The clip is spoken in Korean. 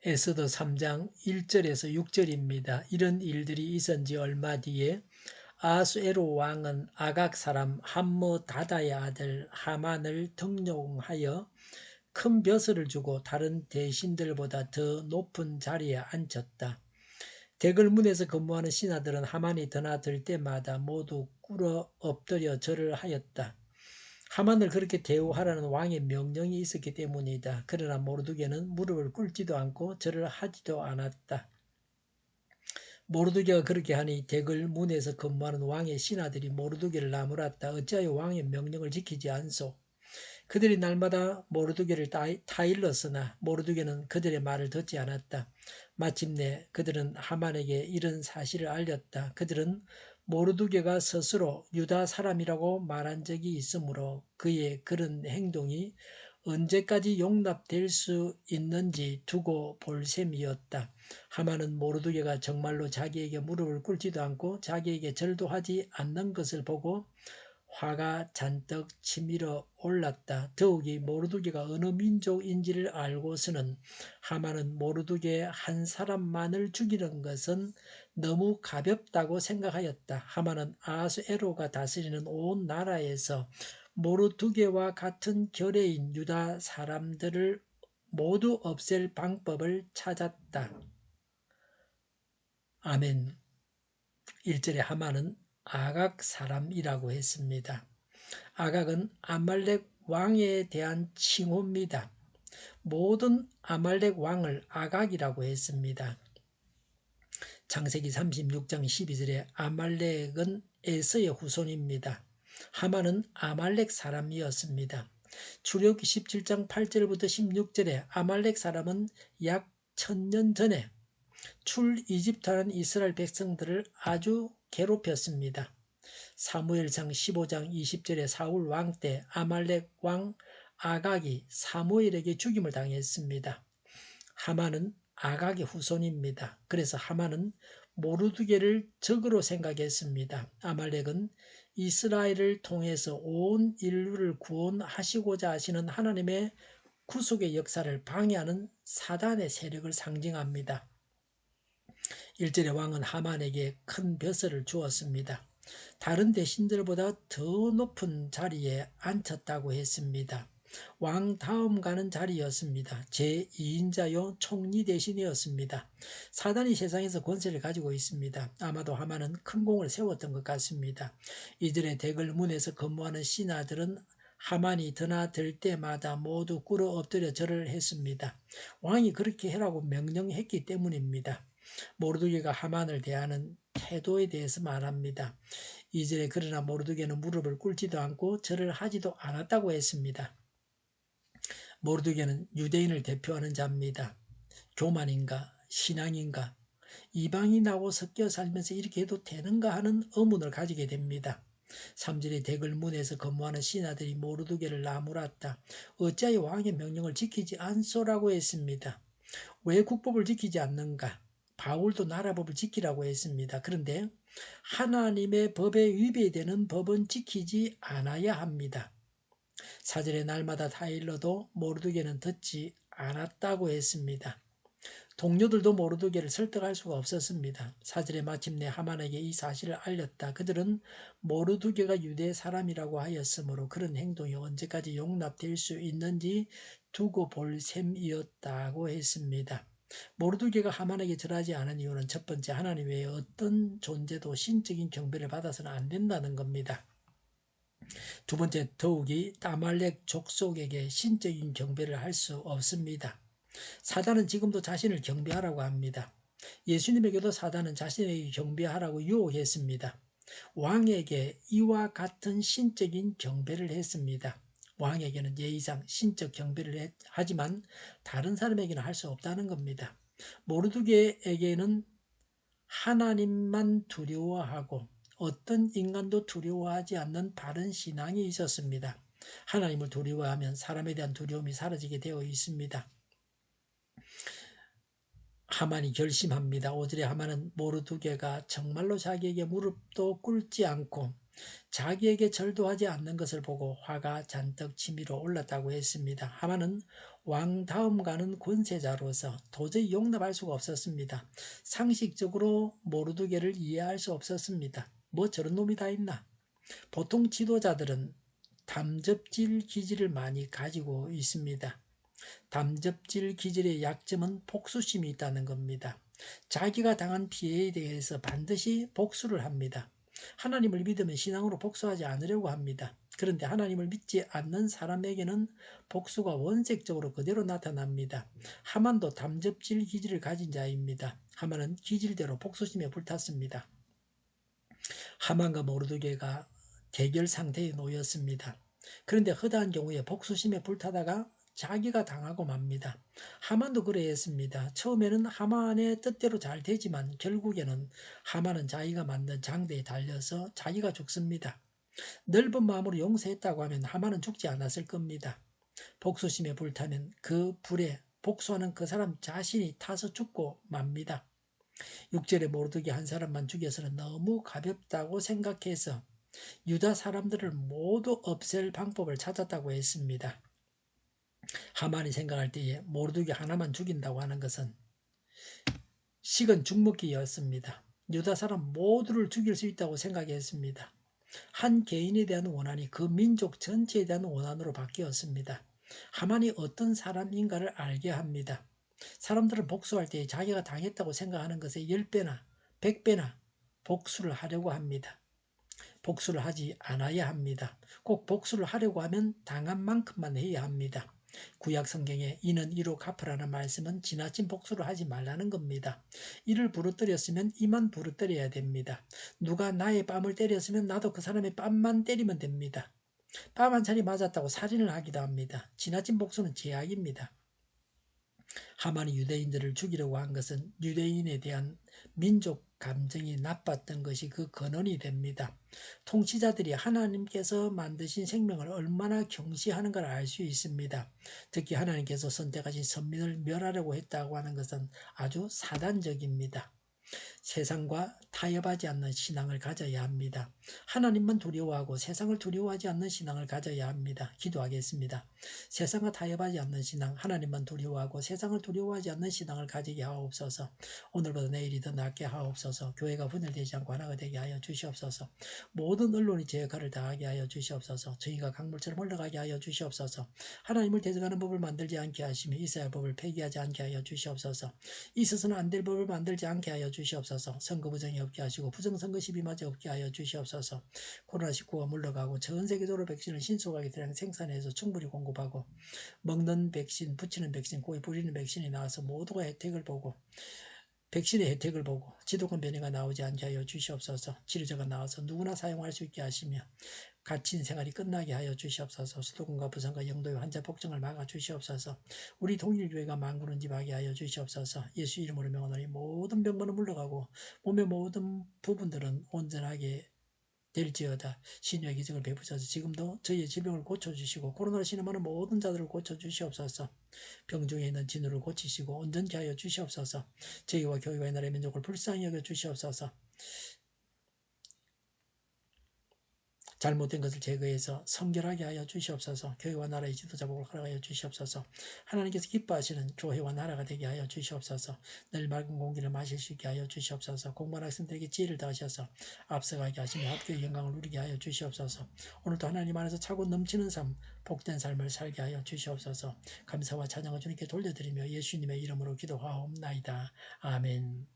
에스더 3장 1절에서 6절입니다. 이런 일들이 있은 지 얼마 뒤에 아수에로 왕은 아각 사람 함므다다의 아들 하만을 등용하여 큰 벼슬을 주고 다른 대신들보다 더 높은 자리에 앉혔다. 대궐문에서 근무하는 신하들은 하만이 드나들 때마다 모두 꿇어 엎드려 절을 하였다. 하만을 그렇게 대우하라는 왕의 명령이 있었기 때문이다. 그러나 모르드게는 무릎을 꿇지도 않고 절을 하지도 않았다. 모르드게가 그렇게 하니 대궐 문에서 근무하는 왕의 신하들이 모르드게를 나무랐다. 어찌하여 왕의 명령을 지키지 않소? 그들이 날마다 모르드게를 타일렀으나 모르드게는 그들의 말을 듣지 않았다. 마침내 그들은 하만에게 이런 사실을 알렸다. 그들은 모르드게가 스스로 유다 사람이라고 말한 적이 있으므로 그의 그런 행동이 언제까지 용납될 수 있는지 두고 볼 셈이었다. 하만은 모르드게가 정말로 자기에게 무릎을 꿇지도 않고 자기에게 절도 하지 않는 것을 보고 화가 잔뜩 치밀어 올랐다. 더욱이 모르드게가 어느 민족인지를 알고서는 하만은 모르드게 한 사람만을 죽이는 것은 너무 가볍다고 생각하였다. 하만은 아수에로가 다스리는 온 나라에서 모르드게와 같은 결의인 유다 사람들을 모두 없앨 방법을 찾았다. 아멘. 1절에 하만은 아각 사람이라고 했습니다. 아각은 아말렉 왕에 대한 칭호입니다. 모든 아말렉 왕을 아각이라고 했습니다. 창세기 36장 12절에 아말렉은 에서의 후손입니다. 하만은 아말렉 사람이었습니다. 출애굽기 17장 8절부터 16절에 아말렉 사람은 약 1000년 전에 이집트하는 이스라엘 백성들을 아주 괴롭혔습니다. 사무엘상 15장 20절에 사울 왕 때 아말렉 왕 아각이 사무엘에게 죽임을 당했습니다. 하만은 아각의 후손입니다. 그래서 하만은 모르드게를 적으로 생각했습니다. 아말렉은 이스라엘을 통해서 온 인류를 구원하시고자 하시는 하나님의 구속의 역사를 방해하는 사단의 세력을 상징합니다. 1절의 왕은 하만에게 큰 벼슬을 주었습니다. 다른 대신들보다 더 높은 자리에 앉혔다고 했습니다. 왕 다음 가는 자리였습니다. 제2인자요 총리 대신이었습니다. 사단이 세상에서 권세를 가지고 있습니다. 아마도 하만은 큰 공을 세웠던 것 같습니다. 이들의 대궐문에서 근무하는 신하들은 하만이 드나들 때마다 모두 꿇어 엎드려 절을 했습니다. 왕이 그렇게 해라고 명령했기 때문입니다. 모르드게가 하만을 대하는 태도에 대해서 말합니다. 2절에 그러나 모르드게는 무릎을 꿇지도 않고 절을 하지도 않았다고 했습니다. 모르드게는 유대인을 대표하는 자입니다. 교만인가? 신앙인가? 이방인하고 섞여 살면서 이렇게 해도 되는가 하는 의문을 가지게 됩니다. 3절에 대궐문에서 근무하는 신하들이 모르드게를 나무랐다. 어찌하여 왕의 명령을 지키지 않소라고 했습니다. 왜 국법을 지키지 않는가? 바울도 나라법을 지키라고 했습니다. 그런데 하나님의 법에 위배되는 법은 지키지 않아야 합니다. 4절에 날마다 타일러도 모르드게는 듣지 않았다고 했습니다. 동료들도 모르드게를 설득할 수가 없었습니다. 4절에 마침내 하만에게 이 사실을 알렸다. 그들은 모르드게가 유대 사람이라고 하였으므로 그런 행동이 언제까지 용납될 수 있는지 두고 볼 셈이었다고 했습니다. 모르드게가 하만에게 절하지 않은 이유는 첫 번째, 하나님 외에 어떤 존재도 신적인 경배를 받아서는 안 된다는 겁니다. 두 번째, 더욱이 아말렉 족속에게 신적인 경배를 할 수 없습니다. 사단은 지금도 자신을 경배하라고 합니다. 예수님에게도 사단은 자신에게 경배하라고 유혹했습니다. 왕에게 이와 같은 신적인 경배를 했습니다. 왕에게는 예의상 신적 경배를 하지만 다른 사람에게는 할 수 없다는 겁니다. 모르드게에게는 하나님만 두려워하고 어떤 인간도 두려워하지 않는 바른 신앙이 있었습니다. 하나님을 두려워하면 사람에 대한 두려움이 사라지게 되어 있습니다. 하만이 결심합니다. 5절에 하만은 모르드게가 정말로 자기에게 무릎도 꿇지 않고 자기에게 절도하지 않는 것을 보고 화가 잔뜩 치밀어 올랐다고 했습니다. 하만은 왕 다음 가는 권세자로서 도저히 용납할 수가 없었습니다. 상식적으로 모르드게를 이해할 수 없었습니다. 뭐 저런 놈이 다 있나? 보통 지도자들은 담접질 기질을 많이 가지고 있습니다. 담접질 기질의 약점은 복수심이 있다는 겁니다. 자기가 당한 피해에 대해서 반드시 복수를 합니다. 하나님을 믿으면 신앙으로 복수하지 않으려고 합니다. 그런데 하나님을 믿지 않는 사람에게는 복수가 원색적으로 그대로 나타납니다. 하만도 담접질 기질을 가진 자입니다. 하만은 기질대로 복수심에 불탔습니다. 하만과 모르드게가 대결 상태에 놓였습니다. 그런데 허다한 경우에 복수심에 불타다가 자기가 당하고 맙니다. 하만도 그래했습니다. 처음에는 하만의 뜻대로 잘 되지만 결국에는 하만은 자기가 만든 장대에 달려서 자기가 죽습니다. 넓은 마음으로 용서했다고 하면 하만은 죽지 않았을 겁니다. 복수심에 불타면 그 불에 복수하는 그 사람 자신이 타서 죽고 맙니다. 6절에 모르드게 한 사람만 죽여서는 너무 가볍다고 생각해서 유다 사람들을 모두 없앨 방법을 찾았다고 했습니다. 하만이 생각할 때에 모르드게 하나만 죽인다고 하는 것은 식은 죽먹기였습니다. 유다 사람 모두를 죽일 수 있다고 생각했습니다. 한 개인에 대한 원한이 그 민족 전체에 대한 원한으로 바뀌었습니다. 하만이 어떤 사람인가를 알게 합니다. 사람들은 복수할 때 자기가 당했다고 생각하는 것에 10배나 100배나 복수를 하려고 합니다. 복수를 하지 않아야 합니다. 꼭 복수를 하려고 하면 당한 만큼만 해야 합니다. 구약 성경에 이는 이로 갚으라는 말씀은 지나친 복수를 하지 말라는 겁니다. 이를 부러뜨렸으면 이만 부러뜨려야 됩니다. 누가 나의 뺨을 때렸으면 나도 그 사람의 뺨만 때리면 됩니다. 뺨 한 차례 맞았다고 살인을 하기도 합니다. 지나친 복수는 죄악입니다. 하만이 유대인들을 죽이려고 한 것은 유대인에 대한 민족 감정이 나빴던 것이 그 근원이 됩니다. 통치자들이 하나님께서 만드신 생명을 얼마나 경시하는가를 알 수 있습니다. 특히 하나님께서 선택하신 선민을 멸하려고 했다고 하는 것은 아주 사단적입니다. 세상과 타협하지 않는 신앙을 가져야 합니다. 하나님만 두려워하고 세상을 두려워하지 않는 신앙을 가져야 합니다. 기도하겠습니다. 세상과 타협하지 않는 신앙, 하나님만 두려워하고 세상을 두려워하지 않는 신앙을 가지게 하옵소서. 오늘보다 내일이 더 낫게 하옵소서. 교회가 분열되지 않고 하나가 되게 하여 주시옵소서. 모든 언론이 제 역할을 다하게 하여 주시옵소서. 저희가 강물처럼 흘러가게 하여 주시옵소서. 하나님을 대적하는 법을 만들지 않게 하시며 이스라엘 법을 폐기하지 않게 하여 주시옵소서. 있어서는 안 될 법을 만들지 않게 하여 주시옵소서. 선거 부정이 없게 하시고 부정선거 시비마저 없게 하여 주시옵소서. 코로나19가 물러가고 전 세계적으로 백신을 신속하게 대량 생산해서 충분히 공급하고 먹는 백신, 붙이는 백신, 코에 뿌리는 백신이 나와서 모두가 혜택을 보고 백신의 혜택을 보고 지독한 변이가 나오지 않게 하여 주시옵소서. 치료제가 나와서 누구나 사용할 수 있게 하시며 갇힌 생활이 끝나게 하여 주시옵소서. 수도권과 부산과 영도의 환자 폭증을 막아 주시옵소서. 우리 동일교회가 만구는집하게 하여 주시옵소서. 예수 이름으로 명하노니 모든 병거는 물러가고 몸의 모든 부분들은 온전하게 될지어다. 신유의 기적을 베푸셔서 지금도 저희의 질병을 고쳐주시고 코로나로 신음하는 모든 자들을 고쳐주시옵소서. 병중에 있는 진우를 고치시고 온전케 하여 주시옵소서. 저희와 교회와 나라의 민족을 불쌍히 여겨 주시옵소서. 잘못된 것을 제거해서 성결하게 하여 주시옵소서. 교회와 나라의 지도자복을 허락하여 주시옵소서. 하나님께서 기뻐하시는 교회와 나라가 되게 하여 주시옵소서. 늘 맑은 공기를 마실 수 있게 하여 주시옵소서. 공부하는 학생들에게 지혜를 더하셔서 앞서가게 하시며 학교의 영광을 누리게 하여 주시옵소서. 오늘도 하나님 안에서 차고 넘치는 삶, 복된 삶을 살게 하여 주시옵소서. 감사와 찬양을 주님께 돌려드리며 예수님의 이름으로 기도하옵나이다. 아멘.